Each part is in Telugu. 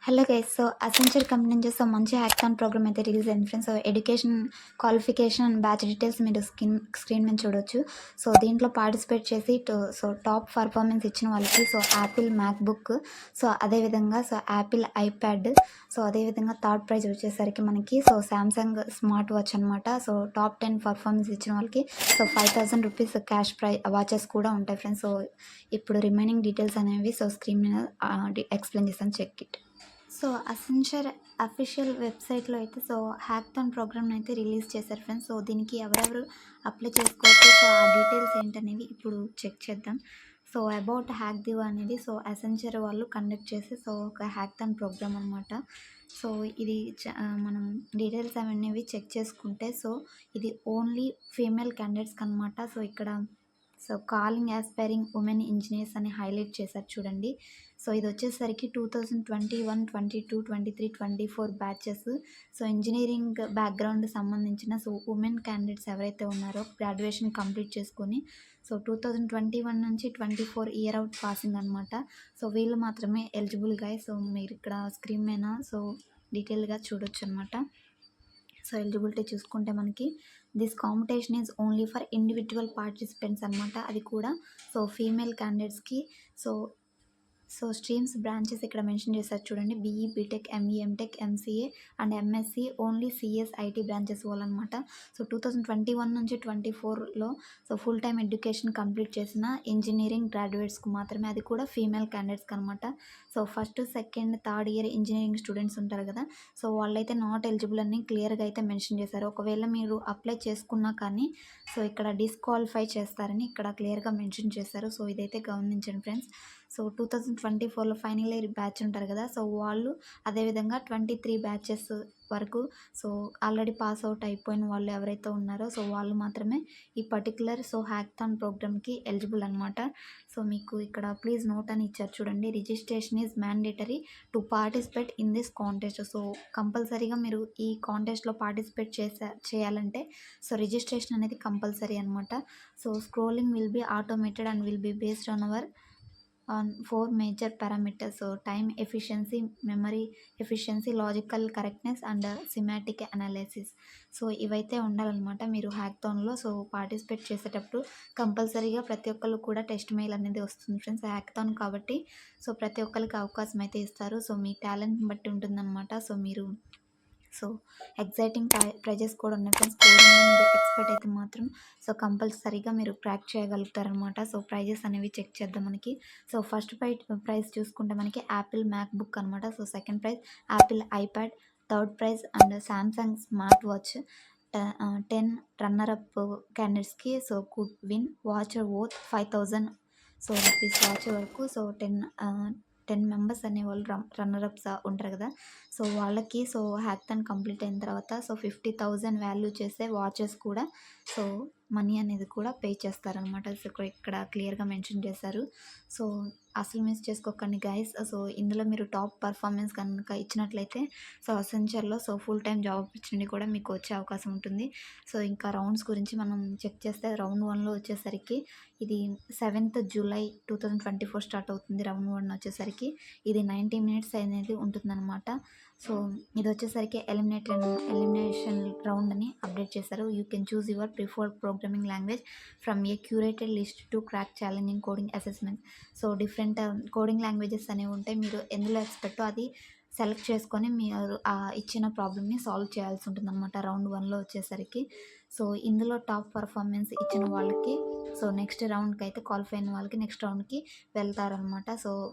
Hello guys. So Accenture company నుంచి మంచి హ్యాకథాన్ ప్రోగ్రామ్ అయితే రిలీజ్ అయింది friends. So education qualification and batch details మీరు స్క్రీన్ మీద చూడొచ్చు. సో దీంట్లో పార్టిసిపేట్ చేసి టాప్ పర్ఫార్మెన్స్ ఇచ్చిన వాళ్ళకి యాపిల్ మ్యాక్బుక్, అదేవిధంగా యాపిల్ ఐప్యాడ్, అదేవిధంగా థర్డ్ ప్రైజ్ వచ్చేసరికి మనకి శాంసంగ్ స్మార్ట్ వాచ్ అనమాట. టాప్ 10 పర్ఫార్మెన్స్ ఇచ్చిన వాళ్ళకి 5,000 రూపీస్ క్యాష్ వాచెస్ కూడా ఉంటాయి ఫ్రెండ్స్. ఇప్పుడు రిమైనింగ్ డీటెయిల్స్ అనేవి స్క్రీన్ మీద ఎక్స్ప్లెయిన్ చేస్తాను, చెక్ ఇట్. అసెంచర్ అఫీషియల్ వెబ్సైట్లో అయితే హ్యాకథాన్ ప్రోగ్రామ్ని అయితే రిలీజ్ చేశారు ఫ్రెండ్స్. దీనికి ఎవరెవరు అప్లై చేసుకోవచ్చు, ఆ డీటెయిల్స్ ఏంటనేవి ఇప్పుడు చెక్ చేద్దాం. అబౌట్ హ్యాక్ దివ్ అనేది అసెంచర్ వాళ్ళు కండక్ట్ చేసి ఒక హ్యాకథాన్ ప్రోగ్రామ్ అనమాట. ఇది మనం డీటెయిల్స్ అవన్నీ చెక్ చేసుకుంటే ఇది ఓన్లీ ఫీమేల్ క్యాండిడేట్స్కి అనమాట. ఇక్కడ కాలింగ్ యాస్పైరింగ్ ఉమెన్ ఇంజనీర్స్ అని హైలైట్ చేశారు చూడండి. ఇది వచ్చేసరికి 2021, 22, 23, 24 బ్యాచెస్. ఇంజనీరింగ్ బ్యాక్గ్రౌండ్ సంబంధించిన ఉమెన్ క్యాండిడేట్స్ ఎవరైతే ఉన్నారో గ్రాడ్యుయేషన్ కంప్లీట్ చేసుకొని 2021 నుంచి 24 ఇయర్ అవుట్ పాసింగ్ అనమాట. వీళ్ళు మాత్రమే ఎలిజిబుల్ గాయ్. మీరు ఇక్కడ స్క్రీన్ మీద డీటెయిల్గా చూడొచ్చు అనమాట. ఎలిజిబిలిటీ చూసుకుంటే మనకి this competition is only for individual participants అనమాట. అది కూడా ఫీమేల్ క్యాండిడేట్స్కి. స్ట్రీమ్స్ బ్రాంచెస్ ఇక్కడ మెన్షన్ చేశారు చూడండి. BE, BTech, ME, MTech, MCA and MSc only CS IT branches వాళ్ళనమాట. 2021 నుంచి 24లో ఫుల్ టైమ్ ఎడ్యుకేషన్ కంప్లీట్ చేసిన ఇంజనీరింగ్ గ్రాడ్యుయేట్స్కి మాత్రమే, అది కూడా ఫీమేల్ క్యాండిడేట్స్కి అనమాట. First, second, third year engineering students ఉంటారు కదా, వాళ్ళైతే నాట్ ఎలిజిబుల్ అని క్లియర్గా అయితే మెన్షన్ చేశారు. ఒకవేళ మీరు అప్లై చేసుకున్నా కానీ ఇక్కడ డిస్క్వాలిఫై చేస్తారని ఇక్కడ క్లియర్గా మెన్షన్ చేశారు. ఇదైతే గమనించండి ఫ్రెండ్స్. 2024లో ఫైనల్ ఇయర్ బ్యాచ్ ఉంటారు కదా, వాళ్ళు అదేవిధంగా 23 బ్యాచెస్ వరకు ఆల్రెడీ పాస్ అవుట్ అయిపోయిన వాళ్ళు ఎవరైతే ఉన్నారో వాళ్ళు మాత్రమే ఈ పర్టికులర్ హ్యాకథాన్ ప్రోగ్రామ్కి ఎలిజిబుల్ అనమాట. మీకు ఇక్కడ ప్లీజ్ నోట్ అని ఇచ్చారు చూడండి. Registration is mandatory to participate in this contest. కంపల్సరీగా మీరు ఈ కాంటెస్ట్లో పార్టిసిపేట్ చేయాలంటే రిజిస్ట్రేషన్ అనేది కంపల్సరీ అనమాట. Scrolling will be automated and will be based on 4 major parameters: time efficiency, memory efficiency, logical correctness and semantic analysis. ఇవైతే ఉండాలన్నమాట మీరు హ్యాకథాన్లో పార్టిసిపేట్ చేసేటప్పుడు. కంపల్సరీగా ప్రతి ఒక్కళ్ళు కూడా టెస్ట్ మెయిల్ అనేది వస్తుంది ఫ్రెండ్స్. హ్యాకథాన్ కాబట్టి ప్రతి ఒక్కరికి అవకాశం అయితే ఇస్తారు. మీ టాలెంట్ని బట్టి ఉంటుందన్నమాట. మీరు ఎగ్జైటింగ్ ప్రైజెస్ కూడా ఉన్నాయి ఫ్రెండ్స్. కోడింగ్లో మీరు ఎక్స్పర్ట్ అయితే మాత్రం కంపల్సరీగా మీరు క్రాక్ చేయగలుగుతారనమాట. ప్రైజెస్ అనేవి చెక్ చేద్దాం మనకి. ఫస్ట్ ప్రైజ్ చూసుకుంటే మనకి యాపిల్ మ్యాక్బుక్ అనమాట. Second prize Apple iPad, third prize and Samsung smart watch. 10 runner up క్యాండిడేట్స్కి could win watch worth 5,000 rupees watch వరకు. 10 మెంబర్స్ అనేవాళ్ళు రన్నరప్స్ ఉంటారు కదా, వాళ్ళకి హ్యాకథాన్ కంప్లీట్ అయిన తర్వాత 50,000 వాల్యూ చేసే వాచెస్ కూడా మనీ అనేది కూడా పే చేస్తారనమాట. ఇక్కడ క్లియర్గా మెన్షన్ చేశారు. అసలు మిస్ చేసుకోకండి గైస్. ఇందులో మీరు టాప్ పర్ఫార్మెన్స్ కనుక ఇచ్చినట్లయితే అసెంచర్లో ఫుల్ టైం జాబ్ ఆపర్చునిటీ కూడా మీకు వచ్చే అవకాశం ఉంటుంది. ఇంకా రౌండ్స్ గురించి మనం చెక్ చేస్తే రౌండ్ 1లో వచ్చేసరికి ఇది 7th జూలై 2024 స్టార్ట్ అవుతుంది. రౌండ్ 1 వచ్చేసరికి ఇది 90 minutes అనేది ఉంటుందన్నమాట. ఇది వచ్చేసరికి ఎలిమినేషన్ రౌండ్ అని అప్డేట్ చేశారు. You can choose your preferred programming language from A curated list to crack challenging coding assessment. Different coding languages అనేవి ఉంటాయి. మీరు ఎందులో ఎక్స్పెక్టో అది సెలెక్ట్ చేసుకొని మీరు ఇచ్చిన ప్రాబ్లమ్ని సాల్వ్ చేయాల్సి ఉంటుంది అనమాట రౌండ్ 1లో వచ్చేసరికి. ఇందులో టాప్ పర్ఫార్మెన్స్ ఇచ్చిన వాళ్ళకి నెక్స్ట్ రౌండ్కి అయితే క్వాలిఫై అయిన వాళ్ళకి నెక్స్ట్ రౌండ్కి వెళ్తారనమాట.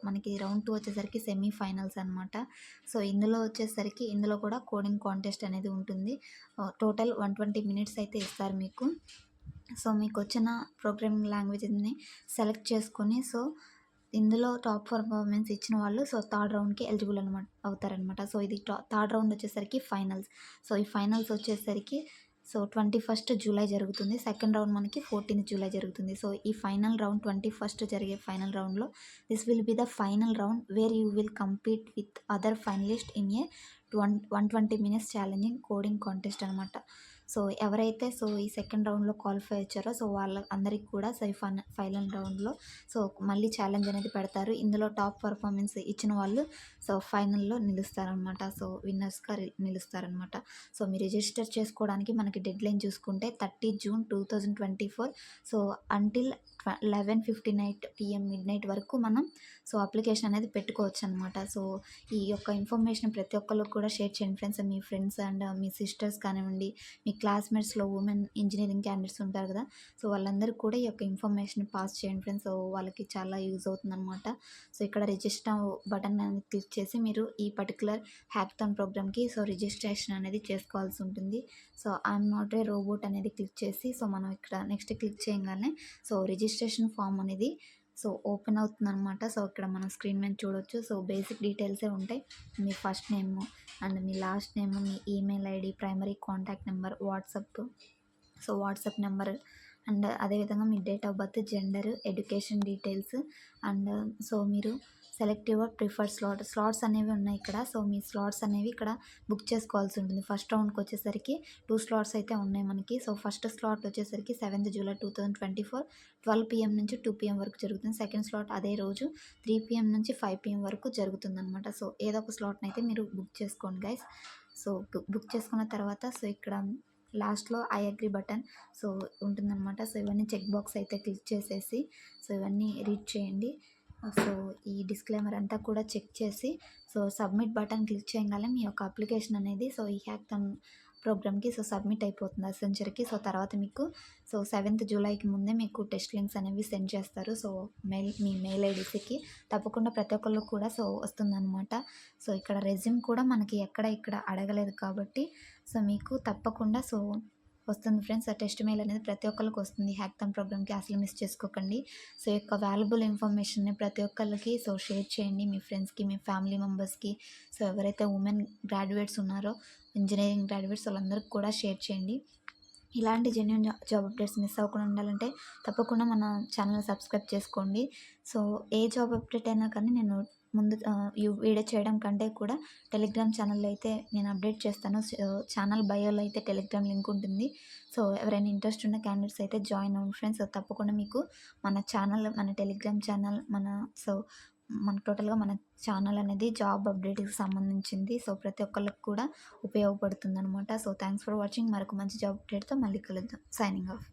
మనకి రౌండ్ 2 వచ్చేసరికి సెమీఫైనల్స్ అనమాట. ఇందులో వచ్చేసరికి ఇందులో కూడా కోడింగ్ కాంటెస్ట్ అనేది ఉంటుంది. టోటల్ 120 minutes అయితే ఇస్తారు మీకు. మీకు వచ్చిన ప్రోగ్రామింగ్ లాంగ్వేజ్ని సెలెక్ట్ చేసుకొని ఇందులో టాప్ పర్ఫార్మెన్స్ ఇచ్చిన వాళ్ళు థర్డ్ రౌండ్కి ఎలిజిబుల్ అవుతారనమాట. ఇది థర్డ్ రౌండ్ వచ్చేసరికి ఫైనల్స్. ఈ ఫైనల్స్ వచ్చేసరికి సో 21st జూలై జరుగుతుంది. సెకండ్ రౌండ్ మనకి 14th జూలై జరుగుతుంది. సో ఈ ఫైనల్ రౌండ్ 21st జరిగే ఫైనల్ రౌండ్‌లో this will be the final round where you will compete with other finalist in a 120 minutes challenging coding contest అనమాట. సో ఎవరైతే ఈ సెకండ్ రౌండ్‌లో క్వాలిఫై వచ్చారో వాళ్ళ అందరికి కూడా సో ఈ ఫైనల్ రౌండ్‌లో సో మళ్ళీ ఛాలెంజ్ అనేది పెడతారు. ఇందులో టాప్ పర్ఫార్మెన్స్ ఇచ్చిన వాళ్ళు సో ఫైనల్‌లో నిలుస్తారనమాట. సో విన్నర్స్‌గా నిలుస్తారనమాట. సో మీరు రిజిస్టర్ చేసుకోవడానికి మనకి డెడ్‌లైన్ చూసుకుంటే 30 June 2024 so until 11:59 PM midnight వరకు మనం సో అప్లికేషన్ అనేది పెట్టుకోవచ్చనమాట. సో ఈ యొక్క ఇన్ఫర్మేషన్ ప్రతి ఒక్కళ్ళకి కూడా షేర్ చేయండి friends. Me friends and me sisters కానివ్వండి, మీ క్లాస్మేట్స్‌లో ఉమెన్ ఇంజినీరింగ్ క్యాండిడేట్స్ ఉంటారు కదా! సో వాళ్ళందరికీ కూడా ఈ యొక్క ఇన్ఫర్మేషన్ పాస్ చేయండి ఫ్రెండ్స్. సో వాళ్ళకి చాలా యూజ్ అవుతుందనమాట. సో ఇక్కడ రిజిస్టర్ బటన్ అనేది క్లిక్ చేసి మీరు ఈ పర్టిక్యులర్ హ్యాకథాన్ ప్రోగ్రామ్‌కి సో రిజిస్ట్రేషన్ అనేది చేసుకోవాల్సి ఉంటుంది. So I'm not a robot అనేది క్లిక్ చేసి సో మనం ఇక్కడ నెక్స్ట్ క్లిక్ చేయంగానే సో రిజిస్ట్రేషన్ ఫామ్ అనేది సో ఓపెన్ అవుతుందనమాట. సో ఇక్కడ మనం స్క్రీన్ మీద చూడొచ్చు. సో బేసిక్ డీటెయిల్సే ఉంటాయి. మీ ఫస్ట్ నేమ్ అండ్ మీ లాస్ట్ నేమ్, మీ email ID, primary contact number, WhatsApp number and అదేవిధంగా మీ date of birth, gender, education details and so మీరు సెలెక్ట్ యువర్ ప్రిఫర్డ్ స్లాట్స్ అనేవి ఉన్నాయి ఇక్కడ. సో మీ స్లాట్స్ అనేవి ఇక్కడ బుక్ చేసుకోవాల్సి ఉంటుంది. ఫస్ట్ రౌండ్కి వచ్చేసరికి 2 స్లాట్స్ అయితే ఉన్నాయి మనకి. సో ఫస్ట్ స్లాట్ వచ్చేసరికి 7th జూలై 2024 12 PM నుంచి 2 PM వరకు జరుగుతుంది. సెకండ్ స్లాట్ అదే రోజు 3 PM నుంచి 5 PM వరకు జరుగుతుందనమాట. సో ఏదో ఒక స్లాట్ని అయితే మీరు బుక్ చేసుకోండి గైస్. సో బుక్ చేసుకున్న తర్వాత సో ఇక్కడ లాస్ట్‌లో ఐ అగ్రీ బటన్ సో ఉంటుందనమాట. సో ఇవన్నీ చెక్ బాక్స్ అయితే క్లిక్ చేసేసి సో ఇవన్నీ రీడ్ చేయండి. సో ఈ డిస్క్లైమర్ అంతా కూడా చెక్ చేసి సో సబ్మిట్ బటన్ క్లిక్ చేయగానే మీ యొక్క అప్లికేషన్ అనేది సో ఈ హ్యాకథాన్ ప్రోగ్రామ్‌కి సో సబ్మిట్ అయిపోతుంది అసెంచర్‌కి. సో తర్వాత మీకు సో 7th జూలైకి ముందే మీకు టెస్ట్ లింక్స్ అనేవి సెండ్ చేస్తారు. సో మీ మెయిల్ ఐడీస్‌కి తప్పకుండా ప్రతి ఒక్కళ్ళకి కూడా సో వస్తుందనమాట. సో ఇక్కడ రెజ్యూమ్ కూడా మనకి ఇక్కడ అడగలేదు కాబట్టి సో మీకు తప్పకుండా సో వస్తుంది ఫ్రెండ్స్. ఆ టెస్ట్ మెయిల్ అనేది ప్రతి ఒక్కరికి వస్తుంది. హ్యాకథాన్ ప్రోగ్రామ్‌కి అసలు మిస్ చేసుకోకండి. సో ఈ యొక్క వాల్యుబుల్ ఇన్ఫర్మేషన్‌ని ప్రతి ఒక్కళ్ళకి సో షేర్ చేయండి. మీ ఫ్రెండ్స్‌కి, మీ ఫ్యామిలీ మెంబర్స్‌కి సో ఎవరైతే ఉమెన్ గ్రాడ్యుయేట్స్ ఉన్నారో ఇంజినీరింగ్ గ్రాడ్యుయేట్స్ వాళ్ళందరికీ కూడా షేర్ చేయండి. ఇలాంటి జెన్యూన్ జాబ్ అప్డేట్స్ మిస్ అవ్వకుండా ఉండాలంటే తప్పకుండా మన ఛానల్ సబ్స్క్రైబ్ చేసుకోండి. సో ఏ జాబ్ అప్డేట్ అయినా కానీ నేను ముందు వీడియో చేయడం కంటే కూడా టెలిగ్రామ్ ఛానల్లో అయితే నేను అప్డేట్ చేస్తాను. ఛానల్ బయోలో అయితే టెలిగ్రామ్ లింక్ ఉంటుంది. సో ఎవరైనా ఇంట్రెస్ట్ ఉన్న క్యాండిడేట్స్ అయితే జాయిన్ అవ్వండి ఫ్రెండ్స్. తప్పకుండా మీకు మన టెలిగ్రామ్ ఛానల్ మన టోటల్గా మన ఛానల్ అనేది జాబ్ అప్డేట్కి సంబంధించింది. సో ప్రతి ఒక్కళ్ళకి కూడా ఉపయోగపడుతుందనమాట. So thanks for watching. మరొక మంచి జాబ్ అప్డేట్తో మళ్ళీ కలుద్దాం. Signing of.